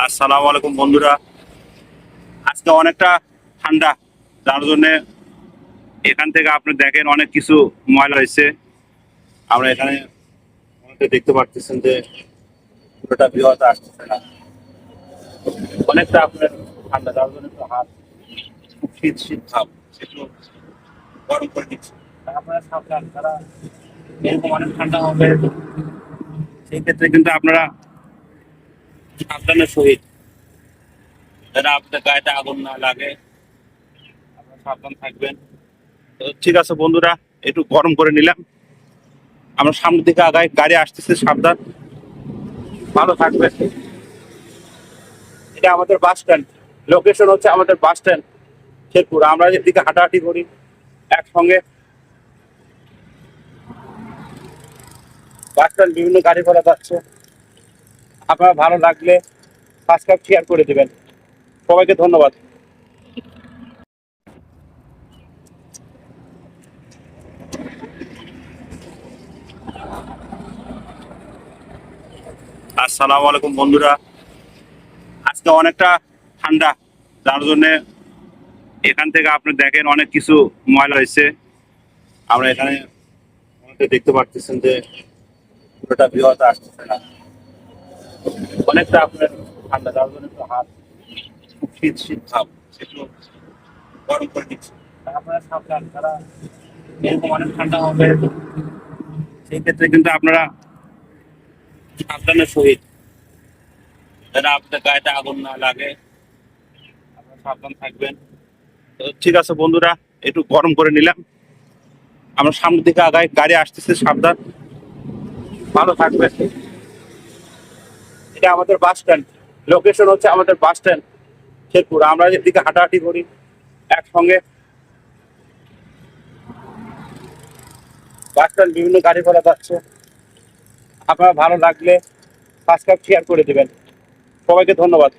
আসসালামু আলাইকুম বন্ধুরা। আজকে অনেকটা ঠান্ডা, যার জন্য এখান থেকে আপনি দেখেন অনেক কিছু ময়লা হয়েছে। আমরা এখানে অনেকে দেখতে পাচ্ছেন যে পুরোটা বিহতে আসতেছে না, অনেকটা আপনার ঠান্ডা, যার জন্য একটু হাত খুব শীত শীত ভাব, একটু গরম করে দিচ্ছে। আপনারা সাবধান, তারা এরকম অনেক ঠান্ডা হবে, সেই ক্ষেত্রে কিন্তু আপনারা সাবধানের সহিত, যারা আপনার গায়েতে আগুন না লাগে, আপনারা সাবধান থাকবেন। তো ঠিক আছে বন্ধুরা, একটু গরম করে নিলাম। আমরা সামনের দিকে আগাই, গাড়ি আসতেছে, সাবধান, ভালো থাকবেন। এটা আমাদের বাস স্ট্যান্ড, লোকেশন হচ্ছে আমাদের বাস স্ট্যান্ড শেরপুর। আমরা এদিকে হাঁটাহাঁটি করি একসঙ্গে, বাস স্ট্যান্ড বিভিন্ন গাড়ি ঘোড়া যাচ্ছে। আপনার ভালো লাগলে সাবস্ক্রাইব শেয়ার করে দেবেন। সবাইকে ধন্যবাদ। আসসালামু আলাইকুম বন্ধুরা। আজকে অনেকটা ঠান্ডা, যার জন্য এখান থেকে আপনি দেখেন অনেক কিছু ময়লা হয়েছে। আমরা এখানে অনেকে দেখতে পাচ্ছেন যে পুরোটা বিহতে আসতেছে না, অনেকটা আপনার ঠান্ডা, যার জন্য একটু হাত খুব শীত শীত ভাব, একটু গরম করে দিচ্ছে। আপনারা সাবধান, তারা এরকম অনেক ঠান্ডা হবে, সেই ক্ষেত্রে কিন্তু আপনারা সাবধানের সহিত, যারা আপনার গায়েতে আগুন না লাগে, আপনারা সাবধান থাকবেন। তো ঠিক আছে বন্ধুরা, একটু গরম করে নিলাম। আমরা সামনের দিকে আগাই, গাড়ি আসতেছে, সাবধান, ভালো থাকবেন। এটা আমাদের বাস স্ট্যান্ড, লোকেশন হচ্ছে আমাদের বাস স্ট্যান্ড শেরপুর। আমরা এদিকে হাঁটাহাঁটি করি একসঙ্গে, বাস স্ট্যান্ড বিভিন্ন গাড়ি ঘোড়া যাচ্ছে। আপনার ভালো লাগলে সাবস্ক্রাইব শেয়ার করে দেবেন। সবাইকে ধন্যবাদ।